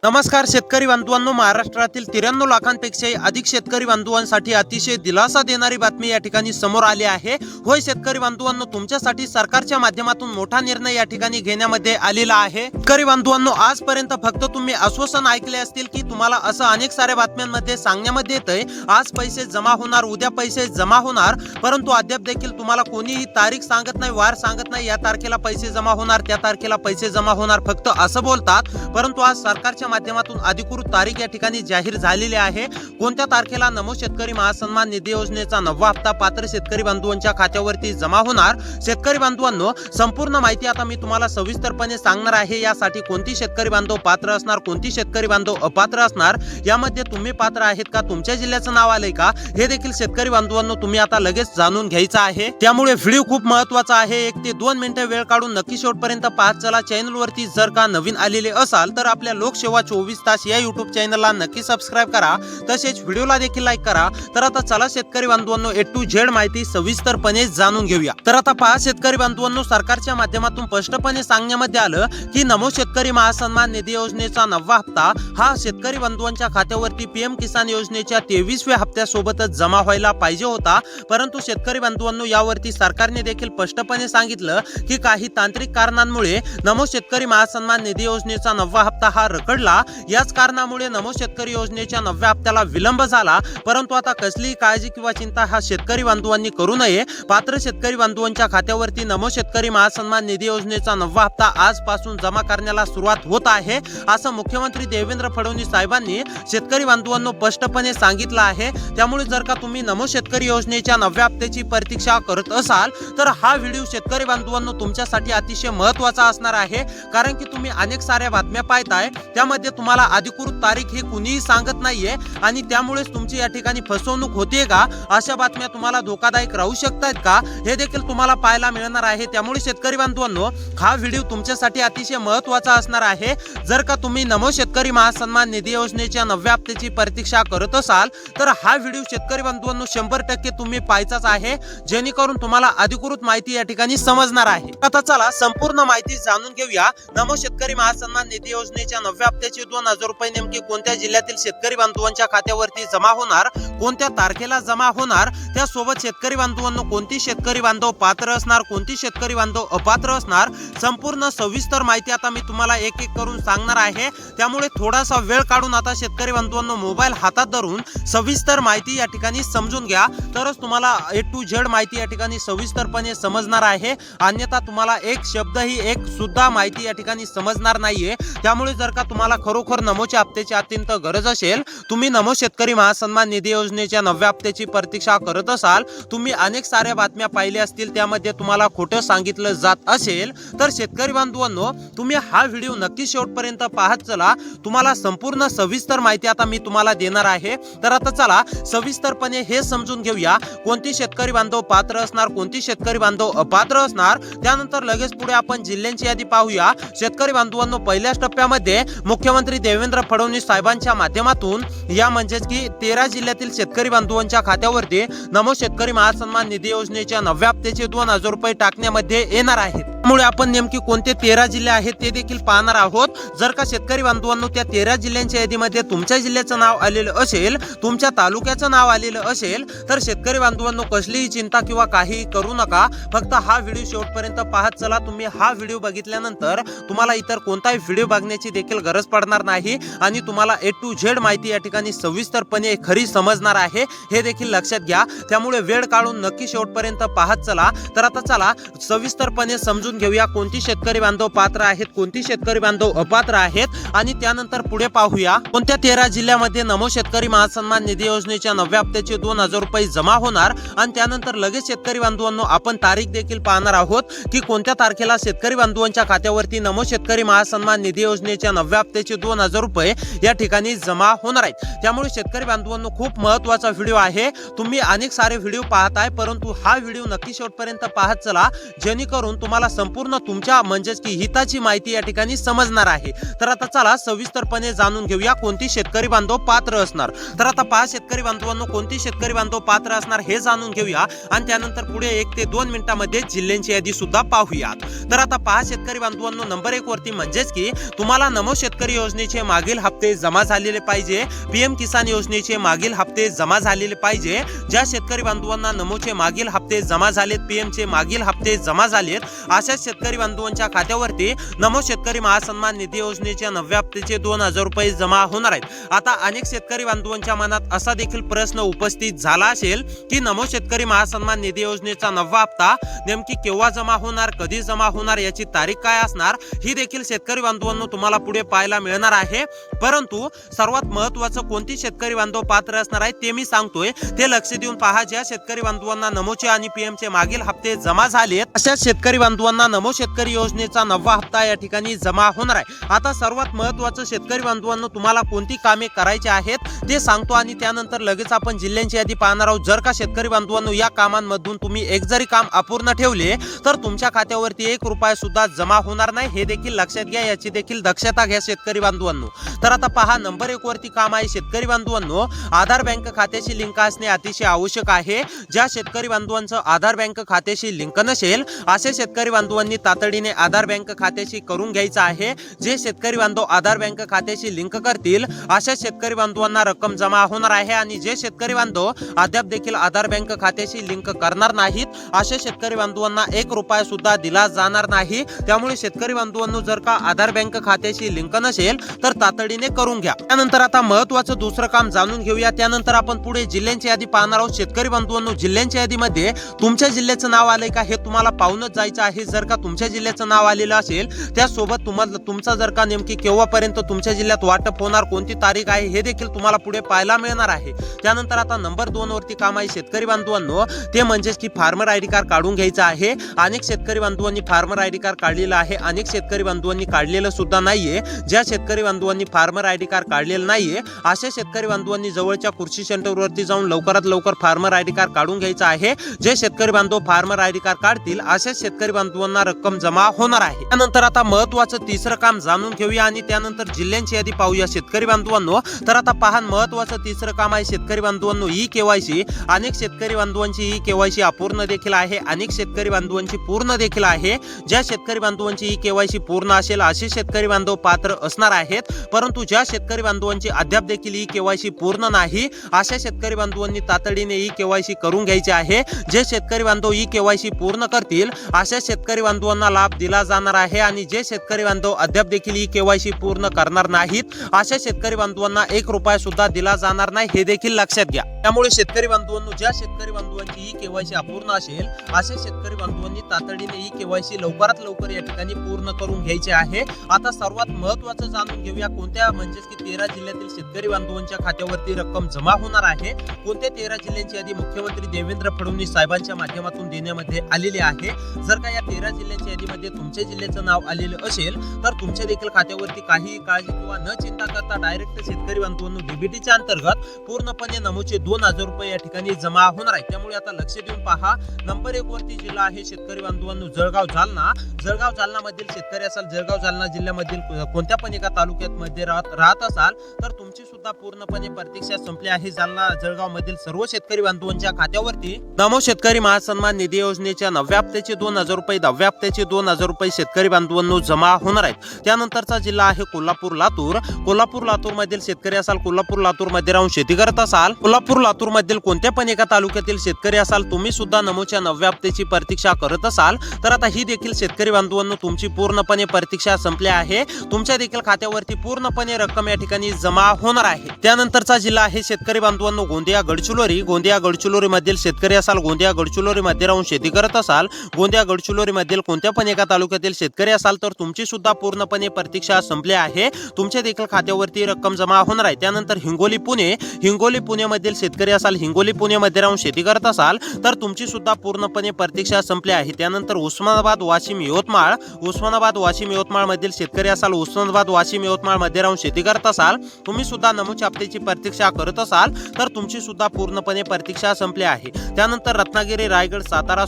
नमस्कार शेतकरी बांधवांनो, महाराष्ट्रातील 93 लाखांपेक्षाही अधिक शेतकरी बांधवांसाठी अतिशय दिलासा देणारी बातमी या ठिकाणी समोर आली आहे। होय शेतकरी बांधवांनो, तुमच्यासाठी सरकारच्या माध्यमातून मोठा निर्णय या ठिकाणी घेण्यामध्ये आलेला आहे। शेतकरी बांधवांनो, आजपर्यंत फक्त तुम्ही आश्वासन ऐकले असतील की तुम्हाला असं अनेक साऱ्या बातम्यांमध्ये सांगण्यामध्ये येतंय आज पैसे जमा होणार, उद्या पैसे जमा होणार, परंतु अद्याप देखील तुम्हाला कोणीही तारीख सांगत नाही, वार सांगत नाही, या तारखेला पैसे जमा होणार, त्या तारखेला पैसे जमा होणार, फक्त असं बोलतात। परंतु आज सरकारच्या माध्यमातून अधिकृत तारीख या ठिकाणी जाहीर झालेली आहे। कोणत्या तारखेला नमो शेतकरी महासन्मान निधी योजनेचा 9वा हप्ता पात्र शेतकरी बांधवांच्या खात्यावरती जमा होणार। शेतकरी बांधवांनो, संपूर्ण माहिती आता मी तुम्हाला सविस्तरपणे सांगणार आहे। यासाठी कोणती शेतकरी बांधव पात्र असणार, कोणती शेतकरी बांधव अपात्र असणार, यामध्ये तुम्ही पात्र आहेत का, तुमच्या जिल्ह्याचं नाव आलंय का, हे देखील शेतकरी बांधवांनो तुम्ही आता लगेच जाणून घ्यायचं आहे। त्यामुळे व्हिडिओ खूप महत्त्वाचा आहे। 1 ते 2 मिनिटे वेळ काढून नक्की शेवटपर्यंत पाहत चला। चॅनलवरती जर का नवीन आलेले असाल तर आपल्या लोकसेवा 24 तास या YouTube चॅनलला नक्की सबस्क्राइब करा, तसेच व्हिडिओला देखील लाईक करा। तर आता चला शेतकरी बांधवांनो, A to Z माहिती सविस्तरपणे जाणून घेऊया। तर आता पहा शेतकरी बांधवांनो, सरकारच्या माध्यमातून स्पष्टपणे सांगण्यामध्ये आलं की नमो शेतकरी महासन्मान निधी योजनेचा 9वा हप्ता हा शेतकरी बांधवांच्या खात्यावरती PM किसान योजनेच्या 23व्या हप्त्यासोबतच जमा व्हायला पाहिजे होता। परंतु शेतकरी बांधवांनो, यावरती सरकारने देखील स्पष्टपणे सांगितलं की काही तांत्रिक कारणांमुळे नमो शेतकरी महासन्मान निधी योजनेचा 9वा हप्ता हा रखडला। याच कारणामुळे नमो शेतकरी योजनेच्या 9व्या हप्त्याला विलंब झाला। परंतु आता कसलीही काळजी किंवा चिंता हा शेतकरी बांधवांनी करू नये। पात्र शेतकरी बांधवांच्या खात्यावरती नमो शेतकरी महासन्मान निधी योजनेचा 9वा हप्ता आजपासून जमा करण्याला सुरुवात होत आहे, असं मुख्यमंत्री देवेंद्र फडणवीस साहेबांनी शेतकरी बांधवांनो स्पष्टपणे सांगितलं आहे। त्यामुळे जर का तुम्ही नमो शेतकरी योजनेच्या 9व्या हप्त्याची प्रतीक्षा करत असाल तर हा व्हिडिओ शेतकरी बांधवांनो तुमच्यासाठी अतिशय महत्त्वाचा असणार आहे। कारण की तुम्ही अनेक साऱ्या बातम्या पाहताय, त्यामध्ये तुम्हाला अधिकृत तारीख हे कुणीही सांगत नाहीये आणि त्यामुळेच तुमची या ठिकाणी फसवणूक होते का, अशा बातम्या तुम्हाला धोकादायक राहू शकतात का, हे देखील तुम्हाला पाहायला मिळणार आहे। त्यामुळे शेतकरी बांधवांनो, हा व्हिडिओ तुमच्यासाठी अतिशय महत्त्वाचा असणार आहे। जर का तुम्ही नमो शेतकरी महासन्मान निधी योजनेच्या 9व्या हप्त्याची प्रतीक्षा करत असाल तर हा व्हिडिओ शेतकरी बांधवांनो 100% तुम्ही पाहायचाच आहे, जेणेकरून तुम्हाला अधिकृत माहिती या ठिकाणी समजणार आहे। आता चला संपूर्ण माहिती जाणून घेऊया। नमो शेतकरी महासन्मान निधी योजनेच्या 9व्या हप्त्याचे 2000 रुपये नेमके कोणत्या जिल्ह्यातील शेतकरी बांधवांच्या खात्यावरती जमा होणार, कोणत्या तारखेला जमा होणार, त्यासोबत शेतकरी बांधवांनो कोणती शेतकरी बांधव पात्र असणार, कोणती शेतकरी बांधव अपात्र असणार, संपूर्ण सविस्तर माहिती आता मी तुम्हाला एक एक करून सांगणार आहे। त्यामुळे थोडासा वेळ काढून आता शेतकरी बांधवांनो मोबाईल हातात धरून सविस्तर माहिती या ठिकाणी समजून घ्या, तरच तुम्हाला A to Z माहिती या ठिकाणी सविस्तरपणे समजणार आहे। अन्यथा तुम्हाला एक शब्दही, एक सुद्धा माहिती या ठिकाणी समजणार नाहीये। त्यामुळे जर का तुम्हाला खरोखर नमोच्या हप्त्याची अत्यंत गरज असेल, तुम्ही नमो शेतकरी महासन्मान निधी योजनेच्या 9व्या हप्त्याची प्रतीक्षा करत असाल, तुम्ही अनेक साऱ्या बातम्या पाहिल्या असतील, त्यामध्ये तुम्हाला खोटं सांगितलं जात असेल, तर शेतकरी बांधवांनो तुम्ही हा व्हिडिओ नक्की शेवटपर्यंत पाहत चला। तुम्हाला संपूर्ण सविस्तर माहिती आता मी तुम्हाला देणार आहे। तर आता चला सविस्तरपणे हे समजून घेऊया, कोणती शेतकरी बांधव पात्र असणार, कोणती शेतकरी बांधव अपात्र असणार। त्यानंतर लगेच पुढे आपण जिल्ह्यांची यादी पाहूया। शेतकरी बांधवांनो, पहिल्याच टप्प्यामध्ये मुख्यमंत्री देवेंद्र फडणवीस साहेबांच्या माध्यमातून या म्हणजेच की 13 जिल्ह्यातील शेतकरी बांधवांच्या खात्यावरती नमो शेतकरी महासन्मान निधी योजनेच्या 9व्या हप्त्याचे 2000 रुपये टाकण्यामध्ये येणार आहेत। त्यामुळे आपण नेमके कोणते 13 जिल्हे आहेत ते देखील पाहणार आहोत। जर का शेतकरी बांधवांनो त्या 13 जिल्ह्यांच्या यादीमध्ये तुमच्या जिल्ह्याचं नाव आलेलं असेल, तुमच्या तालुक्याचं नाव आलेलं असेल, तर शेतकरी बांधवांनो कसलीही चिंता किंवा काही करू नका। फक्त हा व्हिडिओ शेवटपर्यंत पाहत चला। तुम्ही हा व्हिडिओ बघितल्यानंतर तुम्हाला इतर कोणताही व्हिडिओ बघण्याची देखील गरज पडणार नाही आणि तुम्हाला A to Z माहिती या ठिकाणी सविस्तरपणे खरी समजणार आहे, हे देखील लक्षात घ्या। त्यामुळे वेळ काढून नक्की शेवटपर्यंत पाहत चला। तर आता चला सविस्तरपणे समजून घेऊया, कोणती शेतकरी बांधव पात्र आहेत, कोणती शेतकरी बांधव अपात्र आहेत आणि त्यानंतर पुढे पाहूया कोणत्या 13 जिल्ह्यामध्ये नमो शेतकरी महासन्मान निधी योजनेच्या 9व्या हप्त्याचे 2000 रुपये जमा होणार। आणि त्यानंतर लगेच शेतकरी बांधवांनो आपण तारीख देखील पाहणार आहोत की कोणत्या तारखेला शेतकरी बांधवांच्या खात्यावरती नमो शेतकरी महासन्मान निधी योजनेच्या 9व्या हप्त्याचे 2000 रुपये या ठिकाणी जमा होणार आहेत। त्यामुळे शेतकरी बांधवांनो खूप महत्त्वाचा व्हिडिओ आहे। तुम्ही अनेक सारे व्हिडिओ पाहताय, परंतु हा व्हिडिओ नक्की शेवटपर्यंत पाहत चला, जेणेकरून तुम्हाला संपूर्ण तुमच्या म्हणजेच की हिताची माहिती या ठिकाणी समजणार आहे। तर आता चला सविस्तरपणे जाणून घेऊया कोणती शेतकरी बांधव पात्र असणार। तर आता पहा शेतकरी बांधवांनो, कोणती शेतकरी बांधव पात्र असणार हे जाणून घेऊया आणि त्यानंतर पुढे 1 ते 2 मिनिटांमध्ये जिल्ह्यांची यादी सुद्धा पाहूयात। तर आता पहा शेतकरी बांधवांनो, नंबर 1 वरती म्हणजेच की तुम्हाला नमो शेतकरी योजनेचे मागील हप्ते जमा झालेले पाहिजे, पीएम किसान योजनेचे मागील हप्ते जमा झालेले पाहिजे। ज्या शेतकरी बांधवांना नमोचे मागील हप्ते जमा झालेत, पीएमचे मागील हप्ते जमा झालेत, अशा शेतकरी बांधवांच्या खात्यावरती नमो शेतकरी महासन्मान निधी योजनेच्या 9व्या हप्त्याचे 2000 रुपये जमा होणार आहेत। आता अनेक शेतकरी बांधवांच्या मनात असा देखील प्रश्न उपस्थित झाला असेल की नमो शेतकरी महासन्मान निधी योजनेचा 9वा हप्ता नेमकी केव्हा जमा होणार, कधी जमा होणार, याची तारीख काय असणार, ही देखील शेतकरी बांधवांनो तुम्हाला पुढे पाहायला मिळणार आहे। परंतु सर्वात महत्त्वाचं कोणती शेतकरी बांधव पात्र असणार आहे ते मी सांगतोय, ते लक्ष देऊन पहा। ज्या शेतकरी बांधवांना नमोचे आणि पीएमचे मागील हप्ते जमा झालेत अशा शेतकरी बांधवांना नमो शेतकरी योजनेचा 9वा हप्ता या ठिकाणी जमा होणार आहे। आता सर्वात महत्त्वाचं शेतकरी बांधवांनो तुम्हाला कोणती कामे करायची आहेत ते सांगतो आणि त्यानंतर लगेच आपण जिल्ह्यांची यादी पाहणार आहोत। जर का शेतकरी बांधवांनो या कामांमधून तुम्ही एक जरी काम अपूर्ण ठेवले तर तुमच्या खात्यावरती 1 रुपया सुद्धा जमा होणार नाही, हे देखील लक्षात घ्या, याची देखील दक्षता घ्या शेतकरी बांधवांनो। तर आता पहा नंबर 1 वरती काम आहे शेतकरी बांधवांनो, आधार बँक खात्याशी लिंक असणे अतिशय आवश्यक आहे। ज्या शेतकरी बांधवांचं आधार बँक खात्याशी लिंक नसेल असे शेतकरी बांधवांनी तातडीने आधार बँक खात्याशी करून घ्यायचं आहे। जे शेतकरी बांधव आधार बँक खात्याशी लिंक करतील अशा शेतकरी बांधवांना रक्कम जमा होणार आहे आणि जे शेतकरी बांधव अद्याप देखील आधार बँक खात्याशी लिंक करणार नाहीत अशा शेतकरी बांधवांना 1 रुपया सुद्धा दिला जाणार नाही। त्यामुळे शेतकरी बांधवांनो जर का आधार बँक खात्याशी लिंक नसेल तर तातडीने करून घ्या। त्यानंतर आता महत्त्वाचं दुसरं काम जाणून घेऊया, त्यानंतर आपण पुढे जिल्ह्यांची यादी पाहणार आहोत। शेतकरी बांधवांनो जिल्ह्यांच्या यादीमध्ये तुमच्या जिल्ह्याचं नाव आलंय का हे तुम्हाला पाहूनच जायचं आहे। जर का तुमच्या जिल्ह्याचं नाव आलेलं असेल त्यासोबत तुम्हाला तुमचा जर का नेमकी केव्हापर्यंत तुमच्या जिल्ह्यात वाटप होणार, कोणती तारीख आहे हे देखील तुम्हाला पुढे पाहायला मिळणार आहे। त्यानंतर आता नंबर 2 वरती काम आहे शेतकरी बांधवांनो, ते म्हणजेच की फार्मर आयडी कार्ड काढून घ्यायचं आहे। अनेक शेतकरी बांधवांनी फार्मर आयडी कार्ड काढलेलं आहे, अनेक शेतकरी बांधवांनी काढलेलं सुद्धा नाहीये। ज्या शेतकरी बांधवांनी फार्मर आयडी कार्ड काढलेलं नाहीये अशा शेतकरी बांधवांनी जवळच्या कृषी सेंटरवरती जाऊन लवकरात लवकर फार्मर आयडी कार्ड काढून घ्यायचं आहे। जे शेतकरी बांधव फार्मर आयडी कार्ड काढतील अशा शेतकरी बांधवांना रक्कम जमा होणार आहे। त्यानंतर आता महत्त्वाचं तिसरं काम जाणून घेऊया आणि त्यानंतर जिल्ह्यांची यादी पाहूया शेतकरी बांधवांनो। तर आता पहा महत्त्वाचं तिसरं काम आहे शेतकरी बांधवांनो ई केवायसी। अनेक शेतकरी बांधवांची ई केवायसी अपूर्ण देखील आहे, अनेक शेतकरी बांधवांची पूर्ण देखील आहे। ज्या शेतकरी बांधवांची ई केवायसी पूर्ण असेल असे शेतकरी बांधव पात्र असणार आहेत, परंतु ज्या शेतकरी बांधवांची अद्याप देखील ई केवायसी पूर्ण नाही अशा शेतकरी बांधवांनी तातडीने ई केवायसी करून घ्यायची आहे। जे शेतकरी बांधव ई केवायसी पूर्ण करतील अशा शेतकरी बांधवांना लाभ दिला जाणार आहे आणि जे शेतकरी बांधव अद्याप देखील ई केवायसी पूर्ण करणार नाहीत अशा शेतकरी बांधवांना 1 रुपया सुद्धा दिला जाणार नाही, हे देखील लक्षात घ्या। त्यामुळे शेतकरी बांधवांनो ज्या शेतकरी बांधवांची ई केवायसी अपूर्ण असेल अशा शेतकरी बांधवांनी तातडीने ई केवायसी लवकरात लवकर या ठिकाणी पूर्ण करून घ्यायचे आहे। आता सर्वात महत्त्वाचं जाणून घेऊया कोणत्या म्हणजेच की 13 जिल्ह्यातील शेतकरी बांधवांच्या खात्यावरती रक्कम जमा होणार आहे। कोणत्या 13 जिल्ह्यांची यादी मुख्यमंत्री देवेंद्र फडणवीस साहेबांच्या माध्यमातून देण्यामध्ये आलेली आहे। जर का या 13 जिल्ह्यांच्या यादीमध्ये तुमच्या जिल्ह्याचं नाव आलेलं असेल तर तुमच्या देखील खात्यावरती काही काळजी किंवा न चिंता करता डायरेक्ट शेतकरी बांधवांनो डीबीटीच्या अंतर्गत पूर्णपणे नमोचे 2000 रुपये या ठिकाणी जमा होणार आहे। त्यामुळे आता लक्ष देऊन पहा नंबर 1 वरती जिल्हा आहे शेतकरी बांधवांनो जळगाव जालना। जळगाव जालना मधील शेतकरी असाल, जळगाव जालना जिल्ह्यामधील कोणत्या पण एका तालुक्यात मध्ये राहत असाल तर तुमची सुद्धा पूर्णपणे प्रतीक्षा संपली आहे। जालना जळगाव मधील सर्व शेतकरी बांधवांच्या खात्यावरती नमो शेतकरी महासन्मान निधी योजनेच्या 9व्या हप्त्याचे 2000 रुपये, 10व्या हप्त्याचे 2000 रुपये शेतकरी बांधवांनो जमा होणार आहेत। त्यानंतरचा जिल्हा आहे कोल्हापूर लातूर। कोल्हापूर लातूर मधील शेतकरी असाल, कोल्हापूर लातूर मध्ये राहून शेती करत असाल, कोल्हापूर लातूर मधील कोणत्या पण एका तालुक्यातील शेतकरी असाल, तुम्ही सुद्धा नमोच्या 9व्या हप्त्याची प्रतीक्षा करत असाल तर आता ही देखील शेतकरी बांधवांनो तुमची पूर्णपणे प्रतीक्षा संपली आहे। तुमच्या देखील खात्यावरती पूर्णपणे रक्कम या ठिकाणी जमा होणार आहे। त्यानंतरचा जिल्हा आहे शेतकरी बांधवांनो गोंदिया गडचिरोली। गोंदिया गडचिरोली मधील शेतकरी असाल, गोंदिया गडचिरोली मध्ये राहून शेती करत असाल, गोंदिया गडचिरोली मधील कोणत्या पण एका तालुक्यातील शेतकरी असाल तर तुमची सुद्धा पूर्णपणे प्रतीक्षा संपली आहे। तुमच्या देखील खात्यावरती रक्कम जमा होणार आहे। त्यानंतर हिंगोली पुणे। हिंगोली पुणे मधील शेतकरी असाल, हिंगोली पुणे मध्ये राहून शेती करत असाल तर तुमची सुद्धा पूर्णपणे प्रतीक्षा संपली आहे. त्यानंतर उस्मानाबाद, वाशिम, यवतमाळ मधील शेतकरी असाल, उस्मानाबाद, वाशिम, यवतमाळ मध्ये राहून शेती करत असाल, तुम्ही सुद्धा नमूच्या हप्त्याची प्रतीक्षा करत असाल तर तुमची सुद्धा पूर्णपणे प्रतीक्षा संपली आहे. त्यानंतर रत्नागिरी, रायगड, सातारा,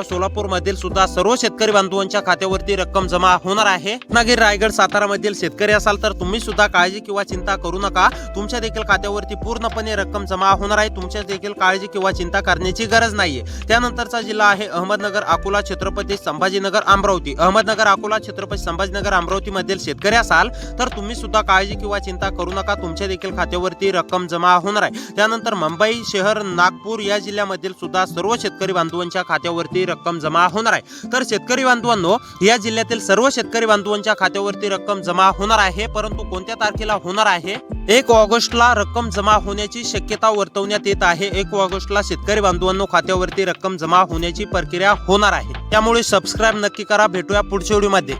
सोलापूर मधील सुद्धा सर्व शेतकरी बांधवांच्या खात्यावरती रक्कम जमा होणार आहे. रत्नागिरी, रायगड, सातारा मधील शेतकरी असाल तर तुम्ही सुद्धा काळजी किंवा चिंता करू नका. तुमच्या देखील खात्यावरती पूर्णपणे रक्कम जमा होणार आहे. तुमच्या देखील काळजी किंवा चिंता करण्याची गरज नाहीये. त्यानंतरचा जिल्हा आहे अहमदनगर, अकोला, छत्रपती संभाजीनगर, अमरावती. अहमदनगर, अकोला, छत्रपती संभाजीनगर, अमरावती मधील शेतकरी असाल तर तुम्ही सुद्धा काळजी किंवा चिंता करू नका. तुमच्या देखील खात्यावरती रक्कम जमा होणार आहे. त्यानंतर मुंबई शहर, नागपूर या जिल्ह्यामधील सुद्धा सर्व शेतकरी बांधवांच्या खात्यावरती रक्कम जमा होणार आहे. तर शेतकरी बांधवांनो, या जिल्ह्यातील सर्व शेतकरी बांधवांच्या खात्यावरती रक्कम जमा होणार आहे. परंतु कोणत्या तारखेला होणार आहे? 1 ऑगस्टला रक्कम जमा होण्याची शक्यता वर्तवण्यात येत आहे. 1 ऑगस्टला शेतकरी बांधवांनो खात्यावरती रक्कम जमा होण्याची प्रक्रिया होणार आहे. त्यामुळे सबस्क्राईब नक्की करा. भेटूया पुढच्या व्हिडिओमध्ये.